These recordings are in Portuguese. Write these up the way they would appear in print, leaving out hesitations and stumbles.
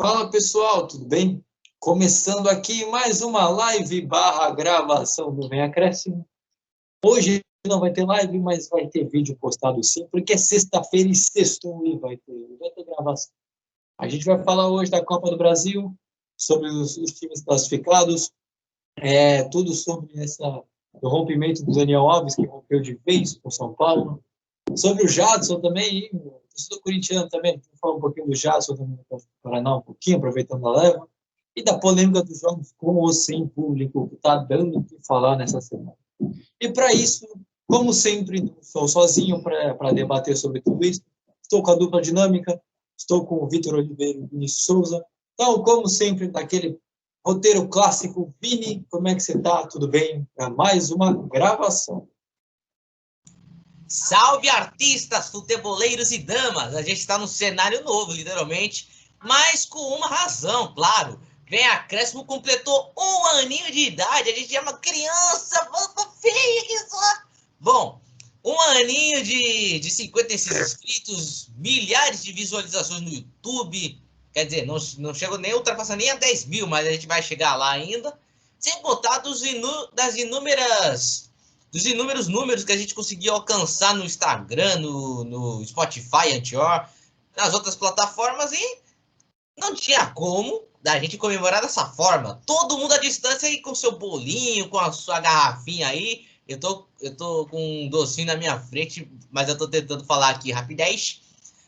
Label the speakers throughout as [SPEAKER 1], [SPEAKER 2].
[SPEAKER 1] Fala pessoal, tudo bem? Começando aqui mais uma live barra gravação do Vem Acréscimo. Hoje não vai ter live, mas vai ter vídeo postado sim, porque é sexta-feira e sextou e vai ter gravação. A gente vai falar hoje da Copa do Brasil, sobre os times classificados, tudo sobre o rompimento do Daniel Alves, que rompeu de vez com o São Paulo, sobre o Jadson também, e do corintiano também, vou falar um pouquinho do Jadson também do Paraná, um pouquinho, aproveitando a leva, e da polêmica dos jogos com ou sem público, que está dando o que falar nessa semana. E para isso, como sempre, não estou sozinho para debater sobre tudo isso, estou com a dupla dinâmica, estou com o Vitor Oliveira e o Vinícius Souza. Então, como sempre, daquele roteiro clássico, Vini, como é que você está? Tudo bem? Para mais uma gravação.
[SPEAKER 2] Salve artistas, futeboleiros e damas! A gente está num cenário novo, literalmente, mas com uma razão, claro. Vem Acréscimo completou 1 aninho de idade, a gente é uma criança, feia que só. Bom, 1 aninho de 56 inscritos, milhares de visualizações no YouTube, quer dizer, não chegou nem ultrapassar nem a 10 mil, mas a gente vai chegar lá ainda, sem botar dos inúmeros números que a gente conseguiu alcançar no Instagram, no Spotify, Anchor, nas outras plataformas, e não tinha como da gente comemorar dessa forma. Todo mundo à distância aí com seu bolinho, com a sua garrafinha aí. Eu tô com um docinho na minha frente, mas eu tô tentando falar aqui rapidez.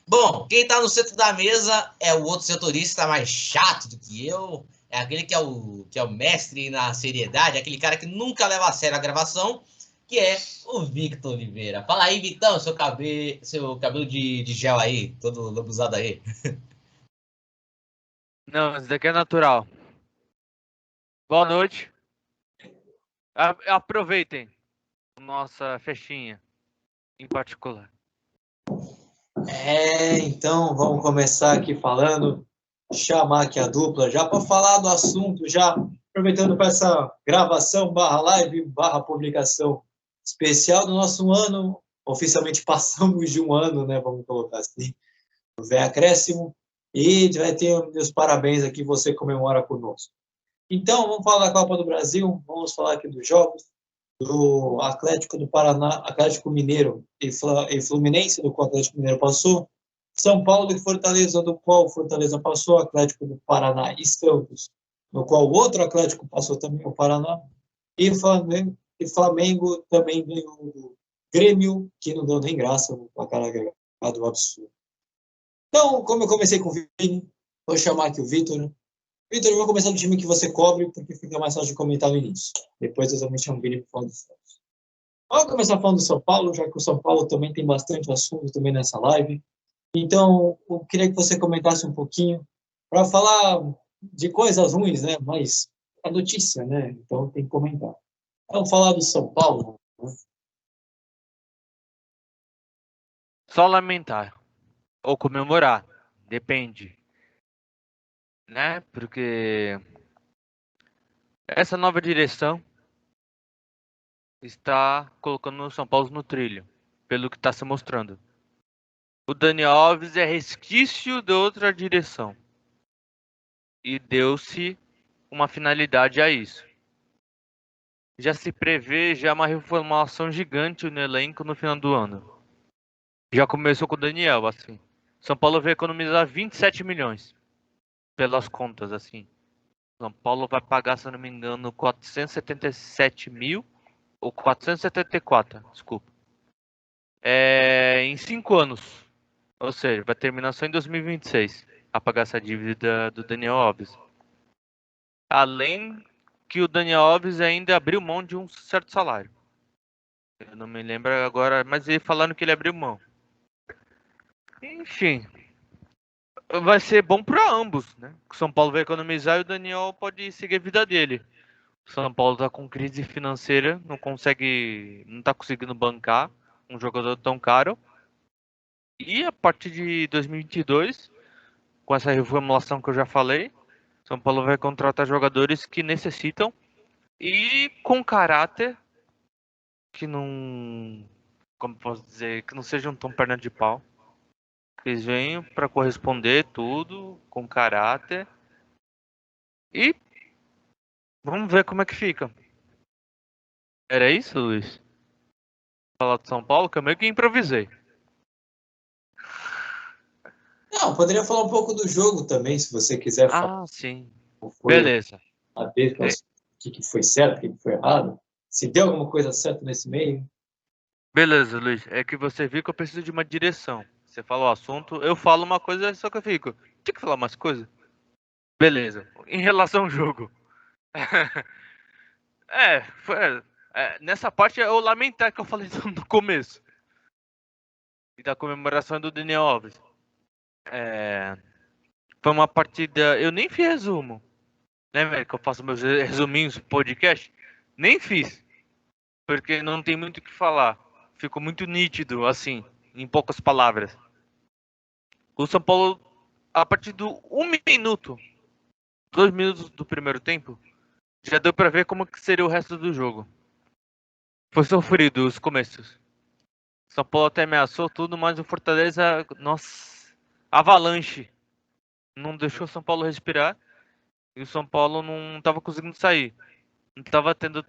[SPEAKER 2] Bom, quem tá no centro da mesa é o outro setorista mais chato do que eu. É aquele que é o mestre na seriedade, aquele cara que nunca leva a sério a gravação, que é o Victor Oliveira. Fala aí, Vitão, seu cabelo de gel aí, todo lambuzado aí.
[SPEAKER 3] Não, isso daqui é natural. Boa noite. Aproveitem nossa festinha em particular.
[SPEAKER 1] Então vamos começar aqui falando, chamar aqui a dupla, já para falar do assunto, já aproveitando para essa gravação barra live, barra publicação especial do nosso ano, oficialmente passamos de um ano, né, vamos colocar assim, o Vem Acréscimo, e vai ter meus parabéns aqui, você comemora conosco. Então, vamos falar da Copa do Brasil, vamos falar aqui dos jogos, do Atlético do Paraná, Atlético Mineiro e Fluminense, do qual o Atlético Mineiro passou, São Paulo e Fortaleza, do qual o Fortaleza passou, Atlético do Paraná e Santos, no qual o outro Atlético passou também, o Paraná, e Flamengo também ganhou do Grêmio, que não deu nem graça no placar agregado absurdo. Então, como eu comecei com o Vini, vou chamar aqui o Vitor. Vitor, eu vou começar do time que você cobre, porque fica mais fácil de comentar no início. Depois eu também chamo o Vini para falar do Santos. Vamos começar falando do São Paulo, já que o São Paulo também tem bastante assunto também nessa live. Então, eu queria que você comentasse um pouquinho para falar de coisas ruins, né? Mas é notícia, né? Então tem que comentar. Vamos falar do São Paulo. Né?
[SPEAKER 3] Só lamentar. Ou comemorar. Depende. Né? Porque essa nova direção está colocando o São Paulo no trilho. Pelo que está se mostrando. O Daniel Alves é resquício de outra direção. E deu-se uma finalidade a isso. Já se prevê uma reformulação gigante no elenco no final do ano. Já começou com o Daniel, assim. São Paulo vai economizar 27 milhões. Pelas contas, assim. São Paulo vai pagar, se eu não me engano, 477 mil. Ou 474, desculpa. Em 5 anos. Ou seja, vai terminar só em 2026. A pagar essa dívida do Daniel Alves. Além que o Daniel Alves ainda abriu mão de um certo salário. Eu não me lembro agora, mas ele falando que ele abriu mão. Enfim, vai ser bom para ambos, né? O São Paulo vai economizar e o Daniel pode seguir a vida dele. O São Paulo tá com crise financeira, não tá conseguindo bancar um jogador tão caro. E a partir de 2022, com essa reformulação que eu já falei, São Paulo vai contratar jogadores que necessitam e com caráter que não, como posso dizer, que não sejam tão perna de pau. Eles vêm para corresponder tudo, com caráter. E vamos ver como é que fica. Era isso, Luiz? Falar do São Paulo, que eu meio que improvisei.
[SPEAKER 1] Não, poderia falar um pouco do jogo também, se você quiser falar.
[SPEAKER 3] Sim.
[SPEAKER 1] Como foi
[SPEAKER 3] Beleza.
[SPEAKER 1] o que foi certo, o que foi errado. Se deu alguma coisa certa nesse meio.
[SPEAKER 3] Beleza, Luiz. É que você viu que eu preciso de uma direção. Você fala o assunto, eu falo uma coisa, só que eu fico. Tinha que falar mais coisa? Beleza. Em relação ao jogo. Nessa parte é o lamentar que eu falei no começo. E da comemoração do Daniel Alves. Foi uma partida. Eu nem fiz resumo. Né, velho? Que eu faço meus resuminhos no podcast. Nem fiz. Porque não tem muito o que falar. Ficou muito nítido, assim, em poucas palavras. O São Paulo, a partir do 1 minuto, 2 minutos do primeiro tempo, já deu pra ver como que seria o resto do jogo. Foi sofrido os começos. São Paulo até ameaçou tudo, mas o Fortaleza, nossa, avalanche. Não deixou o São Paulo respirar. E o São Paulo não estava conseguindo sair. Não estava tendo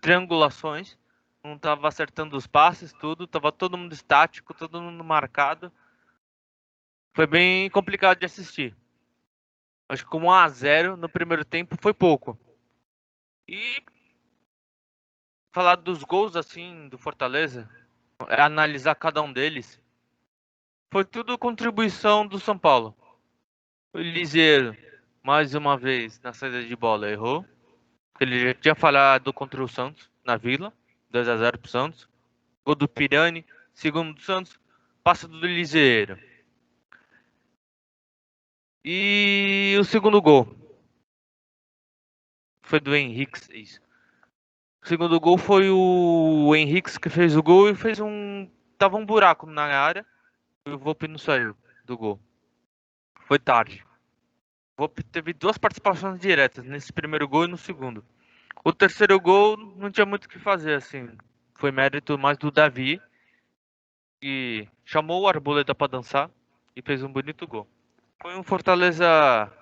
[SPEAKER 3] triangulações. Não estava acertando os passes, tudo. Tava todo mundo estático, todo mundo marcado. Foi bem complicado de assistir. Acho que com 1-0 no primeiro tempo foi pouco. E falar dos gols assim do Fortaleza, analisar cada um deles, foi tudo contribuição do São Paulo. O Liseiro, mais uma vez, na saída de bola, errou. Ele já tinha falhado contra o Santos, na Vila, 2-0 pro Santos. Gol do Pirani, segundo do Santos, passe do Liseiro. E o segundo gol foi do Henrique, isso. O segundo gol foi o Henrique que fez o gol e fez tava um buraco na área e o Volpi não saiu do gol. Foi tarde. O Volpi teve 2 participações diretas, nesse primeiro gol e no segundo. O terceiro gol não tinha muito o que fazer, assim. Foi mérito mais do Davi, que chamou o Arboleda para dançar e fez um bonito gol. Foi um Fortaleza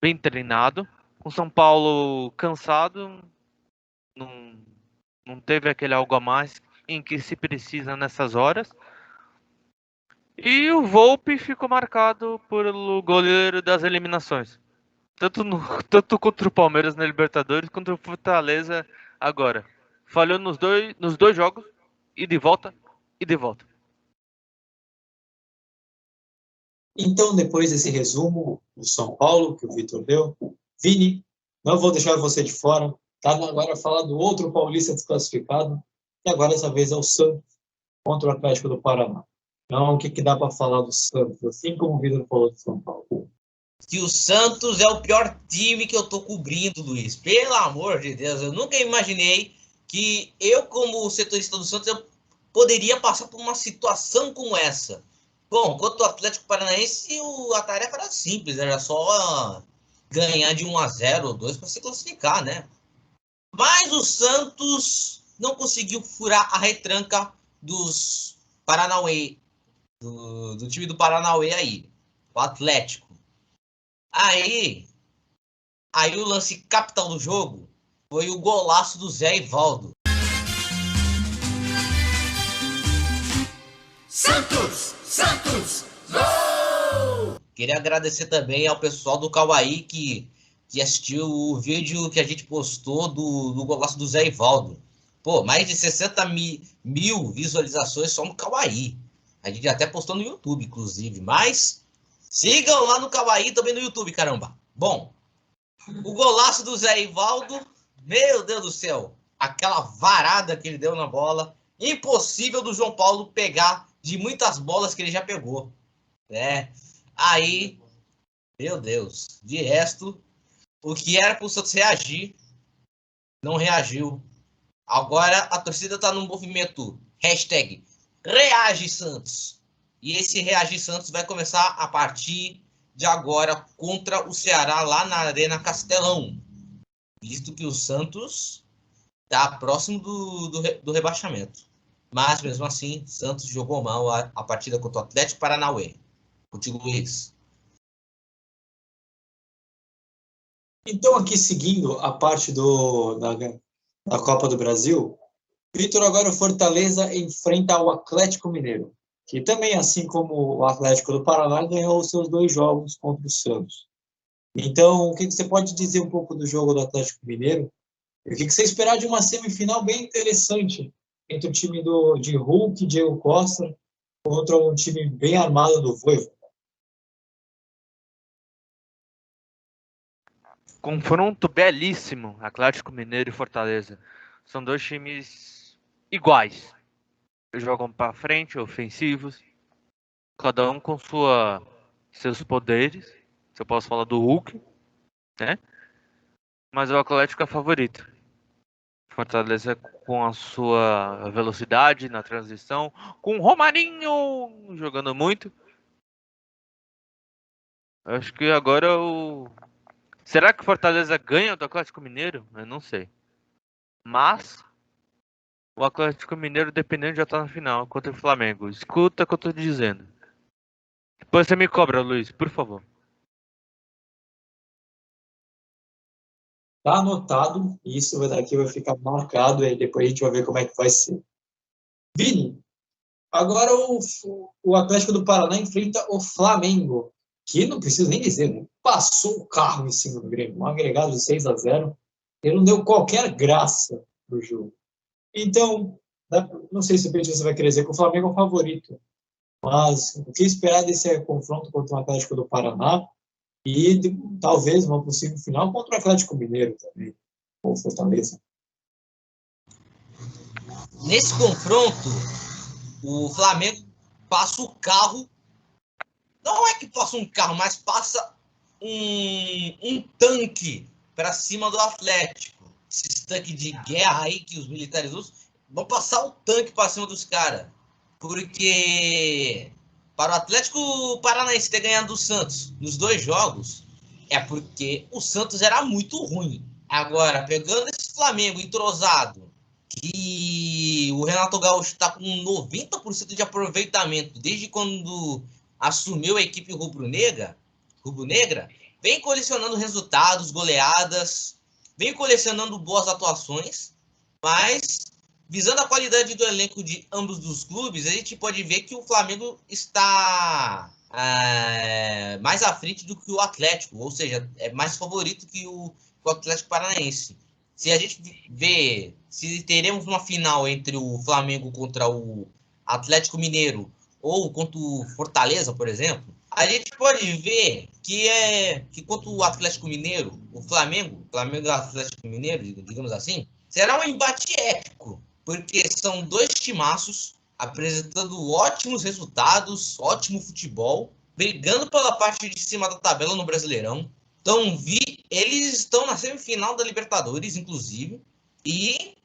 [SPEAKER 3] bem treinado, com São Paulo cansado, não teve aquele algo a mais em que se precisa nessas horas. E o Volpi ficou marcado pelo goleiro das eliminações. Tanto contra o Palmeiras na Libertadores, quanto o Fortaleza agora. Falhou nos dois jogos, e de volta, e de volta.
[SPEAKER 1] Então, depois desse resumo do São Paulo, que o Vitor deu, Vini, não vou deixar você de fora. Tá agora falar do outro paulista desclassificado, e agora dessa vez é o Santos contra o Atlético do Paraná. Então, o que dá para falar do Santos, assim como o Vitor falou do São Paulo?
[SPEAKER 2] Que o Santos é o pior time que eu tô cobrindo, Luiz. Pelo amor de Deus, eu nunca imaginei que eu, como setorista do Santos, eu poderia passar por uma situação como essa. Bom, quanto ao Atlético Paranaense, a tarefa era simples, era só ganhar de 1-0 ou 2 para se classificar, né? Mas o Santos não conseguiu furar a retranca dos Paranauê, do time do Paranauê aí, o Atlético. Aí o lance capital do jogo foi o golaço do Zé Ivaldo. Santos, gol! Queria agradecer também ao pessoal do Cauaí que assistiu o vídeo que a gente postou do golaço do Zé Ivaldo. Pô, mais de 60 mil visualizações só no Cauaí. A gente até postou no YouTube, inclusive. Mas sigam lá no Cauaí também no YouTube, caramba. Bom, o golaço do Zé Ivaldo, meu Deus do céu. Aquela varada que ele deu na bola. Impossível do João Paulo pegar de muitas bolas que ele já pegou. Né? Aí, meu Deus. De resto, o que era para o Santos reagir, não reagiu. Agora a torcida está no movimento #Reage Santos. E esse Reage Santos vai começar a partir de agora contra o Ceará lá na Arena Castelão. Visto que o Santos está próximo do rebaixamento. Mas, mesmo assim, Santos jogou mal a partida contra o Atlético Paranauê. Contigo, Luiz.
[SPEAKER 1] Então, aqui seguindo a parte da Copa do Brasil, Vitor, agora o Fortaleza enfrenta o Atlético Mineiro, que também, assim como o Atlético do Paraná, ganhou os seus 2 jogos contra o Santos. Então, o que você pode dizer um pouco do jogo do Atlético Mineiro? E o que você esperar de uma semifinal bem interessante entre o time de Hulk e Diego Costa contra um time bem armado do Voivoda?
[SPEAKER 3] Confronto belíssimo, Atlético Mineiro e Fortaleza. São 2 times iguais. Jogam para frente, ofensivos, cada um com seus poderes. Se eu posso falar do Hulk, né? Mas o Atlético é favorito. Fortaleza com a sua velocidade na transição, com o Romarinho jogando muito. Acho que agora o. Será que o Fortaleza ganha do Atlético Mineiro? Eu não sei. Mas o Atlético Mineiro, dependendo, já tá na final contra o Flamengo. Escuta o que eu tô dizendo. Depois você me cobra, Luiz, por favor.
[SPEAKER 1] Tá anotado, isso daqui vai ficar marcado e depois a gente vai ver como é que vai ser. Vini, agora o Atlético do Paraná enfrenta o Flamengo, que não preciso nem dizer, né? Passou o carro em cima do Grêmio, um agregado de 6-0, ele não deu qualquer graça pro jogo. Então, não sei se você vai querer dizer que o Flamengo é o favorito, mas o que esperar desse confronto contra o Atlético do Paraná e talvez uma possível final contra o Atlético Mineiro também, ou Fortaleza.
[SPEAKER 2] Nesse confronto, o Flamengo passa o carro. Não é que passa um carro, mas passa um tanque para cima do Atlético. Esses tanques de guerra aí que os militares usam, vão passar o tanque para cima dos caras. Porque para o Atlético Paranaense ter ganhado do Santos nos 2 jogos, é porque o Santos era muito ruim. Agora, pegando esse Flamengo entrosado, que o Renato Gaúcho está com 90% de aproveitamento desde quando assumiu a equipe rubro-negra, vem colecionando resultados, goleadas, vem colecionando boas atuações, mas visando a qualidade do elenco de ambos os clubes, a gente pode ver que o Flamengo está mais à frente do que o Atlético, ou seja, é mais favorito que o Atlético Paranaense. Se a gente vê se teremos uma final entre o Flamengo contra o Atlético Mineiro ou contra o Fortaleza, por exemplo, a gente pode ver que contra o Atlético Mineiro, o Flamengo e o Atlético Mineiro, digamos assim, será um embate épico, porque são 2 timaços apresentando ótimos resultados, ótimo futebol, brigando pela parte de cima da tabela no Brasileirão. Então, eles estão na semifinal da Libertadores, inclusive, e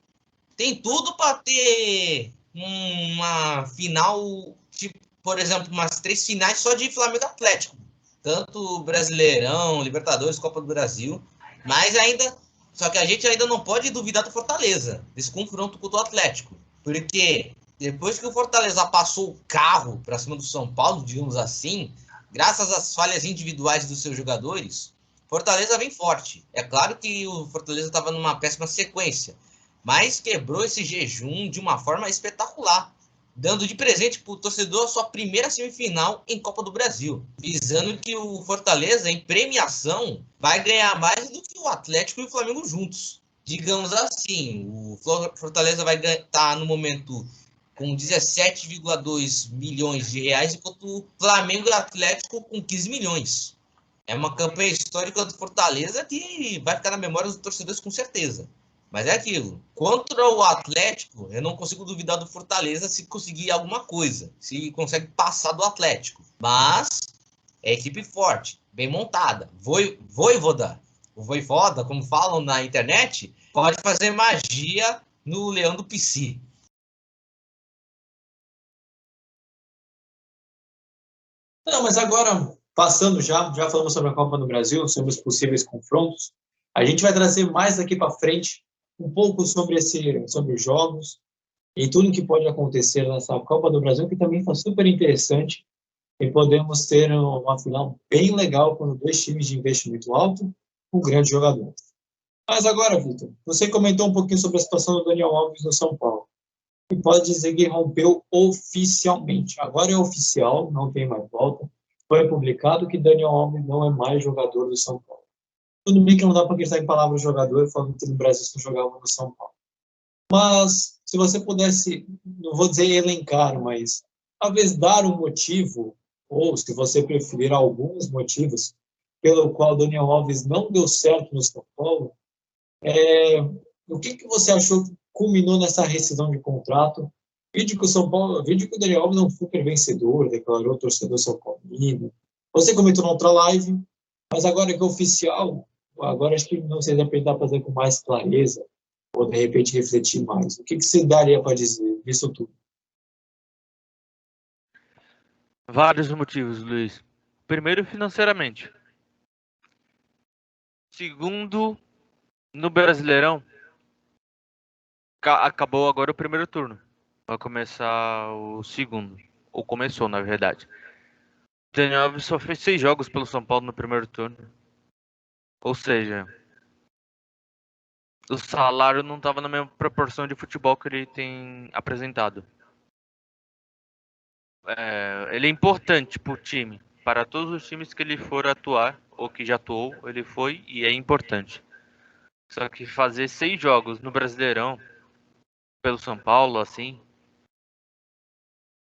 [SPEAKER 2] tem tudo para ter uma final, tipo, por exemplo, umas 3 finais só de Flamengo e Atlético. Tanto Brasileirão, Libertadores, Copa do Brasil, mas ainda. Só que a gente ainda não pode duvidar do Fortaleza, desse confronto contra o Atlético. Porque depois que o Fortaleza passou o carro para cima do São Paulo, digamos assim, graças às falhas individuais dos seus jogadores, Fortaleza vem forte. É claro que o Fortaleza estava numa péssima sequência, mas quebrou esse jejum de uma forma espetacular, dando de presente para o torcedor a sua primeira semifinal em Copa do Brasil, visando que o Fortaleza, em premiação, vai ganhar mais do que o Atlético e o Flamengo juntos. Digamos assim, o Fortaleza vai estar no momento com 17,2 milhões de reais, enquanto o Flamengo e o Atlético com 15 milhões. É uma campanha histórica do Fortaleza que vai ficar na memória dos torcedores com certeza. Mas é aquilo. Contra o Atlético, eu não consigo duvidar do Fortaleza se conseguir alguma coisa. Se consegue passar do Atlético. Mas é equipe forte, bem montada. Voivoda, o Voivoda, como falam na internet, pode fazer magia no Leão do Pici.
[SPEAKER 1] Não, mas agora, passando já falamos sobre a Copa do Brasil, sobre os possíveis confrontos. A gente vai trazer mais daqui para frente um pouco sobre os jogos e tudo que pode acontecer nessa Copa do Brasil, que também foi super interessante. e podemos ter uma final bem legal com dois times de investimento alto, com grandes jogadores. Mas agora, Vitor, você comentou um pouquinho sobre a situação do Daniel Alves no São Paulo. E pode dizer que rompeu oficialmente. Agora é oficial, não tem mais volta. Foi publicado que Daniel Alves não é mais jogador do São Paulo. Tudo bem que não dá para acreditar em palavras jogador, falando que no Brasil só jogava no São Paulo. Mas, se você pudesse, não vou dizer elencar, mas talvez dar um motivo, ou se você preferir alguns motivos, pelo qual Daniel Alves não deu certo no São Paulo, o que você achou que culminou nessa rescisão de contrato? Vídeo que o Daniel Alves é um super vencedor, declarou torcedor São Paulino. Você comentou na outra live, mas agora que é oficial, agora acho que não sei se tentar fazer com mais clareza, ou de repente refletir mais. O que você daria para dizer disso tudo?
[SPEAKER 3] Vários motivos, Luiz. Primeiro, financeiramente. Segundo, no Brasileirão, acabou agora o primeiro turno. Vai começar o segundo. Ou começou, na verdade. Daniel Alves só fez 6 jogos pelo São Paulo no primeiro turno. Ou seja, o salário não estava na mesma proporção de futebol que ele tem apresentado. Ele é importante para o time. Para todos os times que ele for atuar, ou que já atuou, ele foi e é importante. Só que fazer 6 jogos no Brasileirão, pelo São Paulo, assim,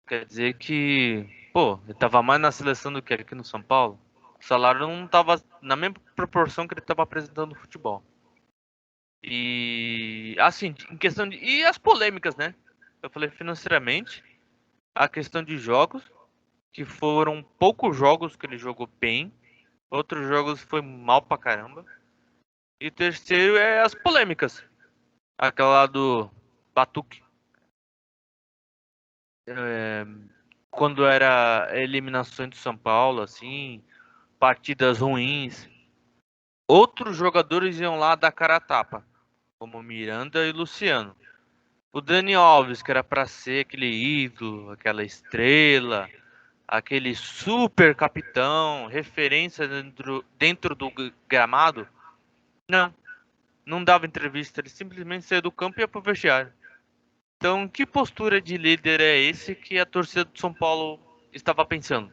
[SPEAKER 3] quer dizer que, ele tava mais na seleção do que aqui no São Paulo. O salário não tava na mesma proporção que ele tava apresentando no futebol. E, assim, em questão de... E as polêmicas, né? Eu falei financeiramente, a questão de jogos, que foram poucos jogos que ele jogou bem, outros jogos foi mal pra caramba. E o terceiro é as polêmicas. Aquela lá do Batuque. Quando era eliminações do São Paulo, assim, partidas ruins, outros jogadores iam lá dar cara a tapa, como Miranda e Luciano. O Dani Alves, que era para ser aquele ídolo, aquela estrela, aquele super capitão, referência dentro do gramado, não dava entrevista, ele simplesmente saía do campo e ia pro vestiário. Então, que postura de líder é esse que a torcida do São Paulo estava pensando?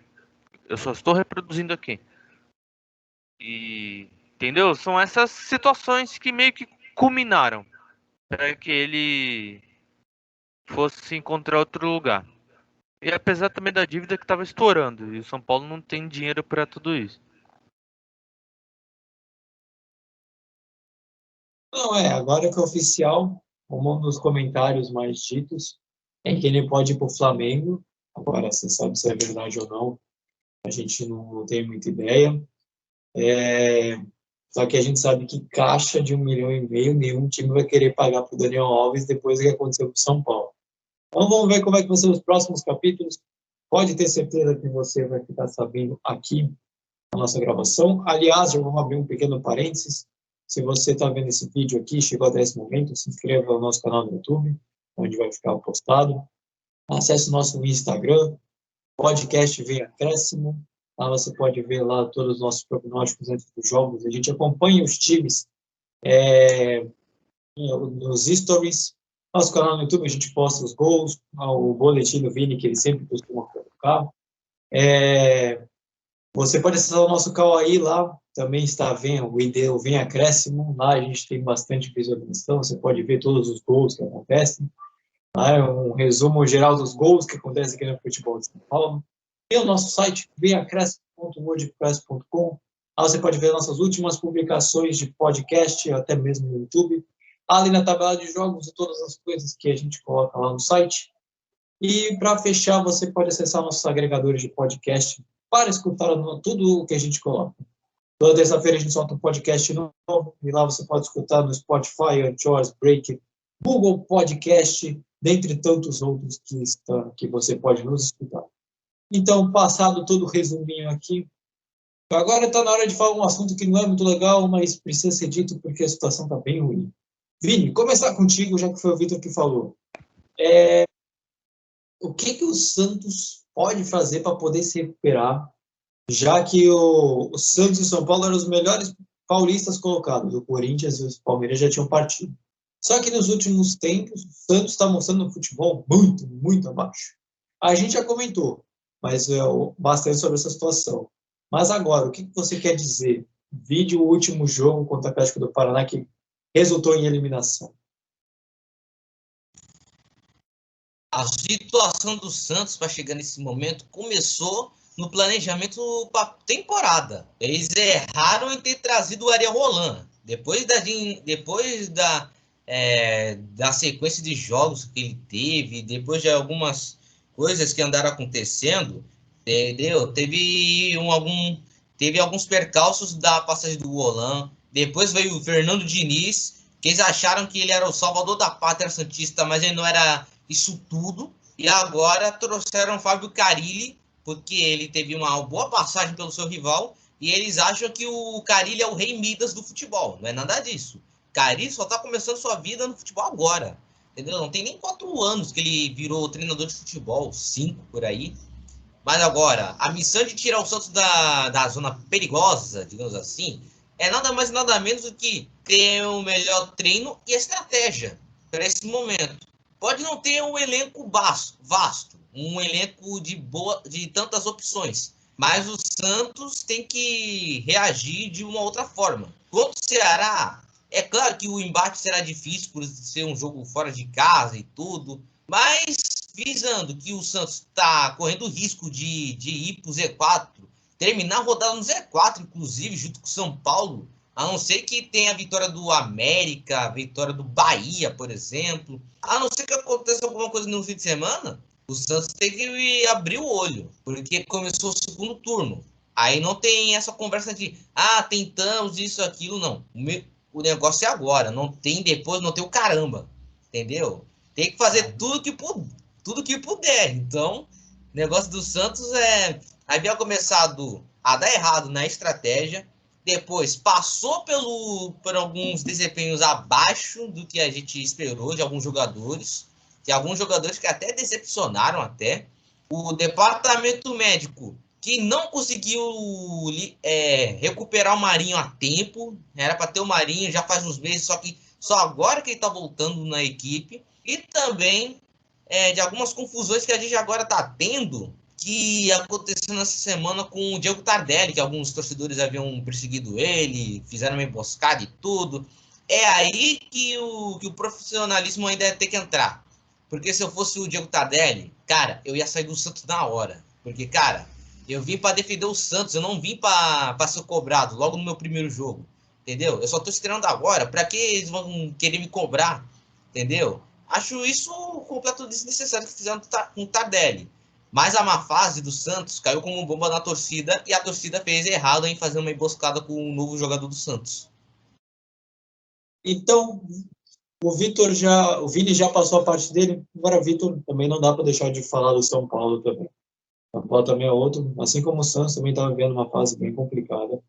[SPEAKER 3] Eu só estou reproduzindo aqui. E, entendeu? São essas situações que meio que culminaram para que ele fosse encontrar outro lugar. E apesar também da dívida que estava estourando, e o São Paulo não tem dinheiro para tudo isso.
[SPEAKER 1] Não, agora que é oficial, como um dos comentários mais ditos, é que ele pode ir para o Flamengo. Agora, você sabe se é verdade ou não, a gente não tem muita ideia. Só que a gente sabe que caixa de 1,5 milhão, nenhum time vai querer pagar para o Daniel Alves depois do que aconteceu com o São Paulo. Então vamos ver como é que vão ser os próximos capítulos. Pode ter certeza que você vai ficar sabendo aqui na nossa gravação. Aliás, já vamos abrir um pequeno parênteses. Se você está vendo esse vídeo aqui, chegou até esse momento, se inscreva no nosso canal no YouTube, onde vai ficar postado. Acesse o nosso Instagram, podcast Vem Acréscimo. Lá você pode ver lá todos os nossos prognósticos antes dos jogos. A gente acompanha os times nos stories. Nosso canal no YouTube a gente posta os gols, o boletim do Vini, que ele sempre costuma colocar. Você pode acessar o nosso Kawaii lá, também está vendo o ID, Vem Acréscimo. Lá a gente tem bastante visualização, você pode ver todos os gols que acontecem. Lá é um resumo geral dos gols que acontecem aqui no futebol de São Paulo. E o nosso site, vemacréscimo.wordpress.com. Lá você pode ver nossas últimas publicações de podcast, até mesmo no YouTube. Ali na tabela de jogos e todas as coisas que a gente coloca lá no site. E para fechar, você pode acessar nossos agregadores de podcast para escutar tudo o que a gente coloca. Toda terça-feira a gente solta um podcast novo, e lá você pode escutar no Spotify, Anchor, Breaker, Google Podcast, dentre tantos outros que você pode nos escutar. Então, passado todo o resuminho aqui, agora está na hora de falar um assunto que não é muito legal, mas precisa ser dito porque a situação está bem ruim. Vini, começar contigo, já que foi o Vitor que falou. O que o Santos pode fazer para poder se recuperar, já que o Santos e o São Paulo eram os melhores paulistas colocados, o Corinthians e o Palmeiras já tinham partido. Só que nos últimos tempos, o Santos está mostrando um futebol muito, muito abaixo. A gente já comentou, mas bastante sobre essa situação. Mas agora, o que você quer dizer? Vide o último jogo contra o Atlético do Paraná, que resultou em eliminação.
[SPEAKER 2] A situação do Santos para chegar nesse momento começou no planejamento para temporada. Eles erraram em ter trazido o Ariel Roland. Depois da sequência de jogos que ele teve, depois de algumas coisas que andaram acontecendo, entendeu? Teve alguns percalços da passagem do Roland. Depois veio o Fernando Diniz, que eles acharam que ele era o salvador da pátria santista, mas ele não era isso tudo. E agora trouxeram o Fábio Carille, porque ele teve uma boa passagem pelo seu rival, e eles acham que o Carille é o rei Midas do futebol. Não é nada disso. Carille só está começando sua vida no futebol agora. Entendeu? Não tem nem 4 anos que ele virou treinador de futebol, 5 por aí. Mas agora, a missão de tirar o Santos da zona perigosa, digamos assim, é nada mais e nada menos do que ter o melhor treino e estratégia para esse momento. Pode não ter um elenco vasto, um elenco de tantas opções, mas o Santos tem que reagir de uma outra forma. Contra o Ceará, é claro que o embate será difícil por ser um jogo fora de casa e tudo, mas visando que o Santos está correndo o risco de ir para o Z4, terminar a rodada no Z4, inclusive, junto com o São Paulo, a não ser que tenha a vitória do América, a vitória do Bahia, por exemplo. A não ser que aconteça alguma coisa no fim de semana, o Santos tem que abrir o olho, porque começou o segundo turno. Aí não tem essa conversa de, tentamos isso, aquilo, não. O negócio é agora, não tem depois, não tem o caramba, entendeu? Tem que fazer tudo que puder. Então, o negócio do Santos havia começado a dar errado na estratégia, depois passou por alguns desempenhos abaixo do que a gente esperou de alguns jogadores, de alguns jogadores que até decepcionaram até. O departamento médico que não conseguiu recuperar o Marinho a tempo, era para ter o Marinho já faz uns meses, só que só agora que ele está voltando na equipe, e também de algumas confusões que a gente agora está tendo, que aconteceu nessa semana com o Diego Tardelli, que alguns torcedores haviam perseguido ele, fizeram uma emboscada e tudo. É aí que o profissionalismo ainda ia ter que entrar. Porque se eu fosse o Diego Tardelli, cara, eu ia sair do Santos na hora. Porque, cara, eu vim para defender o Santos, eu não vim para ser cobrado logo no meu primeiro jogo. Entendeu? Eu só tô esperando agora. Para que eles vão querer me cobrar? Entendeu? Acho isso completo desnecessário que fizeram com o Tardelli. Mas a má fase do Santos caiu como bomba na torcida e a torcida fez errado em fazer uma emboscada com um novo jogador do Santos.
[SPEAKER 1] Então, o Vini já passou a parte dele, agora Vitor também não dá para deixar de falar do São Paulo também. O São Paulo também é outro, assim como o Santos também estava vivendo uma fase bem complicada.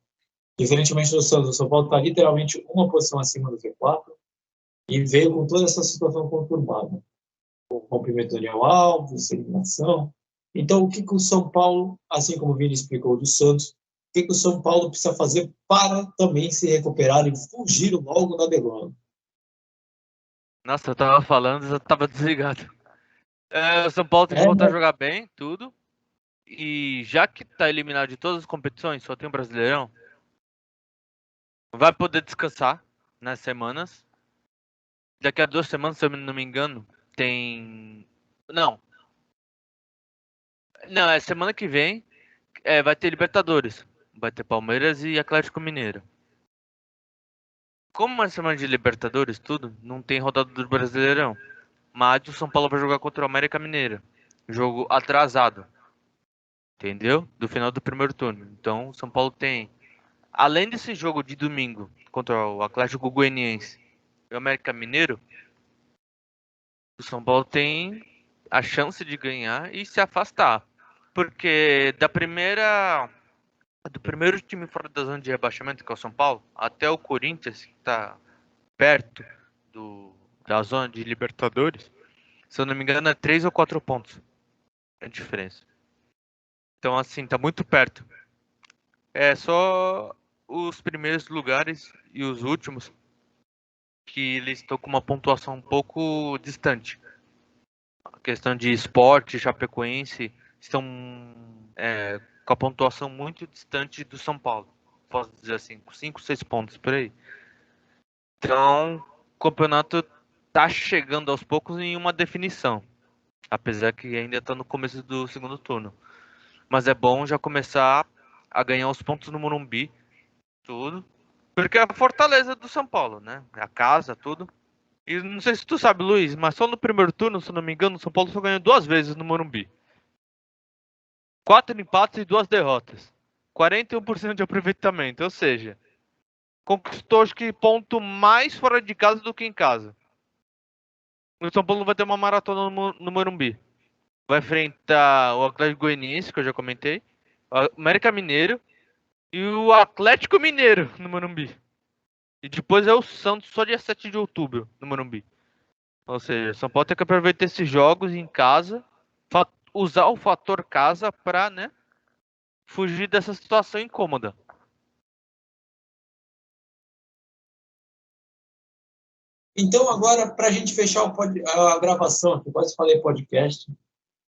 [SPEAKER 1] Diferentemente do Santos, o São Paulo está literalmente uma posição acima do Z4 e veio com toda essa situação conturbada. O rompimento do Daniel Alves, eliminação. Então, o que o São Paulo, assim como o Vini explicou do Santos, o que o São Paulo precisa fazer para também se recuperar e fugir logo da degola?
[SPEAKER 3] Nossa, eu tava falando, eu tava desligado. O São Paulo tem que voltar a jogar bem, tudo. E já que tá eliminado de todas as competições, só tem o Brasileirão, vai poder descansar nas semanas. Daqui a 2 semanas, se eu não me engano, tem... Não, é semana que vem, vai ter Libertadores. Vai ter Palmeiras e Atlético Mineiro. Como é semana de Libertadores, tudo, não tem rodada do Brasileirão. Mas o São Paulo vai jogar contra o América Mineiro. Jogo atrasado. Entendeu? Do final do primeiro turno. Então, o São Paulo tem... Além desse jogo de domingo contra o Atlético Goianiense e o América Mineiro, o São Paulo tem a chance de ganhar e se afastar. Porque do primeiro time fora da zona de rebaixamento, que é o São Paulo, até o Corinthians, que está perto da zona de Libertadores, se eu não me engano, é 3 ou 4 pontos a diferença. Então, assim, tá muito perto. É só os primeiros lugares e os últimos que eles estão com uma pontuação um pouco distante. A questão de Sport, Chapecoense estão com a pontuação muito distante do São Paulo. Posso dizer assim, com 5, 6 pontos por aí. Então, o campeonato tá chegando aos poucos em uma definição. Apesar que ainda está no começo do segundo turno. Mas é bom já começar a ganhar os pontos no Morumbi, tudo. Porque é a fortaleza do São Paulo, né? A casa, tudo. E não sei se tu sabe, Luiz, mas só no primeiro turno, se não me engano, o São Paulo só ganhou 2 vezes no Morumbi. 4 empates e 2 derrotas. 41% de aproveitamento, ou seja, conquistou acho que ponto mais fora de casa do que em casa. O São Paulo vai ter uma maratona no Morumbi. Vai enfrentar o Atlético Goianiense, que eu já comentei, o América Mineiro e o Atlético Mineiro no Morumbi. E depois é o Santos só dia 7 de outubro no Morumbi. Ou seja, São Paulo tem que aproveitar esses jogos em casa, usar o fator casa para, né, fugir dessa situação incômoda.
[SPEAKER 1] Então, agora, para a gente fechar a gravação, que quase falei podcast,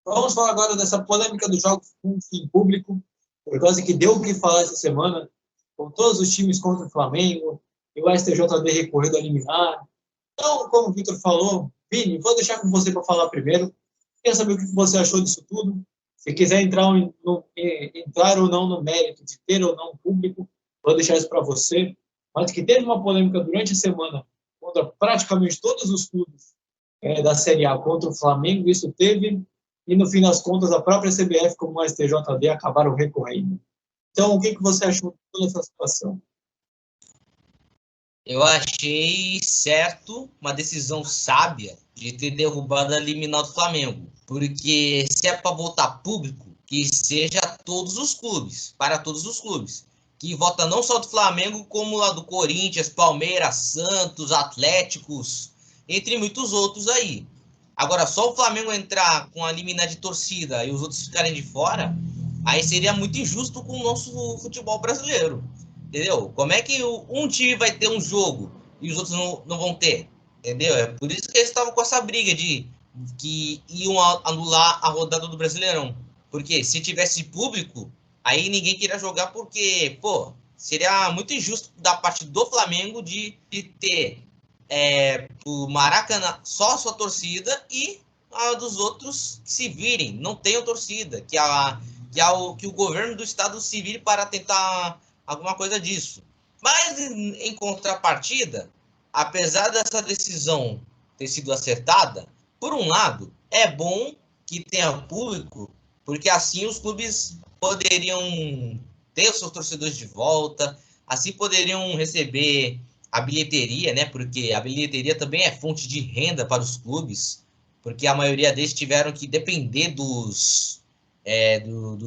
[SPEAKER 1] vamos falar agora dessa polêmica dos jogos em público, por causa que deu o que falar essa semana, com todos os times contra o Flamengo, e o STJD recorrendo a liminar. Então, como o Victor falou, Vini, vou deixar com você para falar primeiro. Quero saber o que você achou disso tudo. Se quiser entrar ou não no mérito de ter ou não público, vou deixar isso para você. Mas que teve uma polêmica durante a semana contra praticamente todos os clubes da Série A contra o Flamengo, isso teve, e no fim das contas a própria CBF como o STJD acabaram recorrendo. Então, o que você achou de toda essa situação?
[SPEAKER 2] Eu achei certo, uma decisão sábia de ter derrubado a liminar do Flamengo. Porque se é para votar público, que seja todos os clubes, para todos os clubes. Que vota não só do Flamengo, como lá do Corinthians, Palmeiras, Santos, Atléticos, entre muitos outros aí. Agora, só o Flamengo entrar com a liminar de torcida e os outros ficarem de fora, aí seria muito injusto com o nosso futebol brasileiro. Entendeu? Como é que um time vai ter um jogo e os outros não vão ter? Entendeu? É por isso que eles estavam com essa briga de que iam anular a rodada do Brasileirão. Porque se tivesse público, aí ninguém queria jogar porque, pô, seria muito injusto da parte do Flamengo de ter o Maracanã só a sua torcida e a dos outros que se virem, não tenham torcida, que o governo do estado se vire para tentar alguma coisa disso. Mas, em contrapartida, apesar dessa decisão ter sido acertada, por um lado, é bom que tenha público, porque assim os clubes poderiam ter os seus torcedores de volta, assim poderiam receber a bilheteria, né? Porque a bilheteria também é fonte de renda para os clubes, porque a maioria deles tiveram que depender do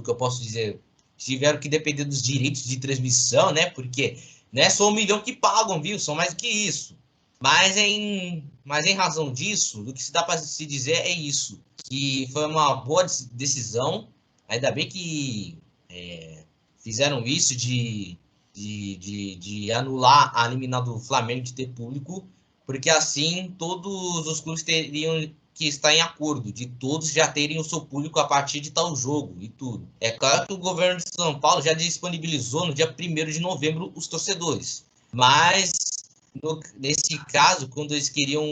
[SPEAKER 2] que eu posso dizer, tiveram que depender dos direitos de transmissão, né? Porque não é só 1 milhão que pagam, viu? São mais do que isso. Mas em razão disso, o que se dá para se dizer é isso, que foi uma boa decisão. Ainda bem que fizeram isso de anular a liminar do Flamengo de ter público, porque assim todos os clubes teriam que estar em acordo, de todos já terem o seu público a partir de tal jogo e tudo. É claro que o governo de São Paulo já disponibilizou no dia 1º de novembro os torcedores, mas nesse caso, quando eles queriam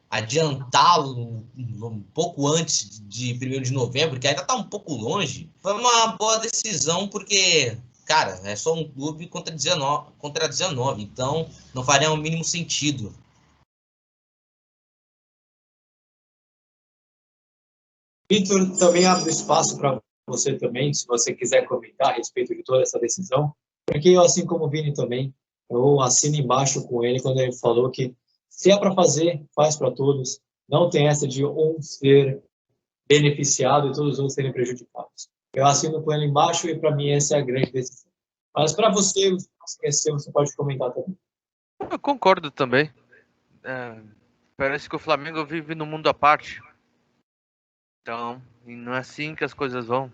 [SPEAKER 2] adiantá-lo um pouco antes de 1º de novembro, que ainda está um pouco longe, foi uma boa decisão, porque, cara, é só um clube contra 19, então não faria o mínimo sentido.
[SPEAKER 1] Vitor, também abre espaço para você também, se você quiser comentar a respeito de toda essa decisão, porque eu, assim como o Vini também, eu assino embaixo com ele quando ele falou que se é para fazer, faz para todos, não tem essa de um ser beneficiado e todos os outros serem prejudicados. Eu assino com ele embaixo e para mim essa é a grande decisão. Mas para você, se esqueceu, você pode comentar também.
[SPEAKER 3] Eu concordo também. Parece que o Flamengo vive num mundo à parte. Então, e não é assim que as coisas vão.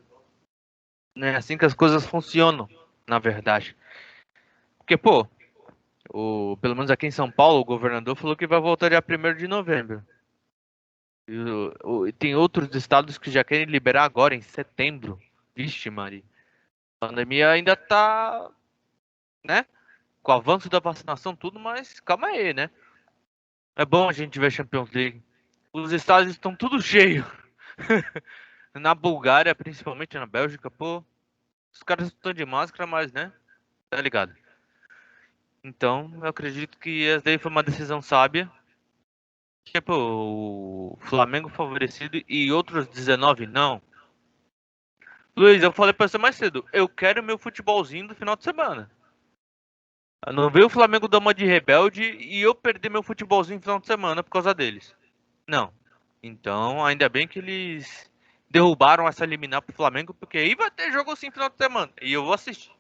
[SPEAKER 3] Não é assim que as coisas funcionam, na verdade. Porque, pô, pelo menos aqui em São Paulo, o governador falou que vai voltar dia 1º de novembro. E tem outros estados que já querem liberar agora, em setembro. Vixe, Maria. A pandemia ainda tá, né? Com o avanço da vacinação, tudo, mas calma aí, né? É bom a gente ver Champions League. Os estádios estão tudo cheio. Na Bulgária, principalmente na Bélgica, pô. Os caras estão de máscara, mas, né? Tá ligado? Então, eu acredito que essa daí foi uma decisão sábia. Tipo, o Flamengo favorecido e outros 19 não. Luiz, eu falei pra você mais cedo. Eu quero meu futebolzinho do final de semana. Eu não veio o Flamengo dar uma de rebelde e eu perder meu futebolzinho no final de semana por causa deles. Não. Então, ainda bem que eles derrubaram essa liminar pro Flamengo, porque aí vai ter jogo assim no final de semana. E eu vou assistir.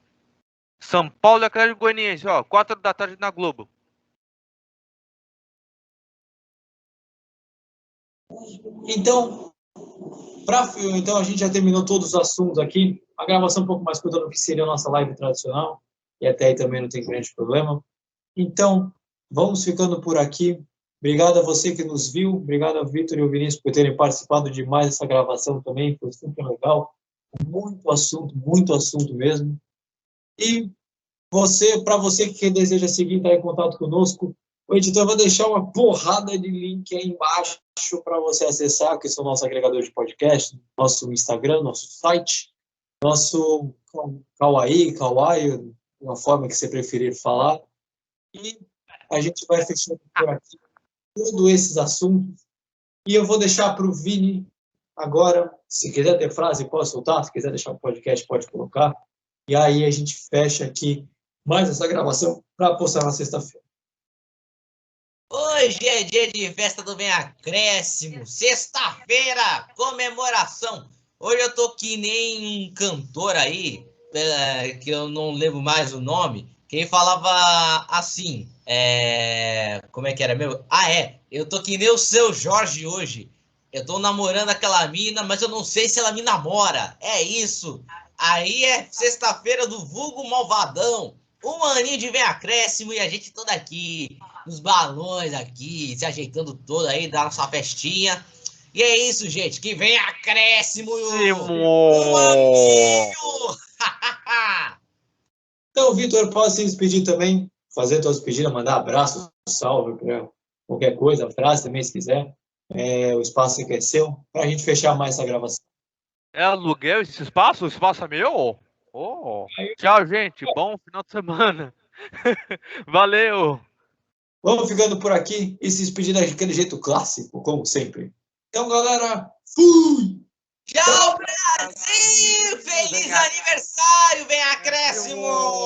[SPEAKER 3] São Paulo e Atlético Goianiense, ó, 4 da tarde na Globo.
[SPEAKER 1] Então, então a gente já terminou todos os assuntos aqui. A gravação um pouco mais curta do que seria a nossa live tradicional. E até aí também não tem grande problema. Então, vamos ficando por aqui. Obrigado a você que nos viu. Obrigado ao Vitor e ao Vinícius por terem participado de mais essa gravação também. Foi super legal. Muito assunto mesmo. E para você que deseja seguir, entrar em contato conosco, o editor vai deixar uma porrada de link aí embaixo para você acessar, que são nosso agregador de podcast, nosso Instagram, nosso site, nosso Kawaii, uma forma que você preferir falar. E a gente vai fechando por aqui todos esses assuntos. E eu vou deixar para o Vini agora, se quiser ter frase, pode soltar, se quiser deixar o podcast, pode colocar. E aí a gente fecha aqui mais essa gravação para postar na sexta-feira.
[SPEAKER 2] Hoje é dia de festa do Bem Acréscimo, sexta-feira, comemoração. Hoje eu tô que nem um cantor aí, que eu não lembro mais o nome, que ele falava assim, como é que era meu? Eu tô que nem o Seu Jorge hoje. Eu tô namorando aquela mina, mas eu não sei se ela me namora. É isso. Aí é sexta-feira do vulgo malvadão. Um aninho de Bem Acréscimo e a gente toda aqui os balões aqui, se ajeitando todo aí, da nossa festinha. E é isso, gente. Que vem acréscimo! Um aninho!
[SPEAKER 1] Então, Vitor, pode se despedir também, fazer suas despedidas, mandar abraço, salve, qualquer coisa, frase também, se quiser. O espaço aqui é seu, para a gente fechar mais essa gravação.
[SPEAKER 3] É aluguel esse espaço? O espaço é meu? Oh. Tchau, gente. Bom final de semana. Valeu.
[SPEAKER 1] Vamos ficando por aqui e se despedindo daquele jeito clássico, como sempre. Então, galera, fui!
[SPEAKER 2] Tchau, Brasil! Feliz aniversário, Bem Acréscimo!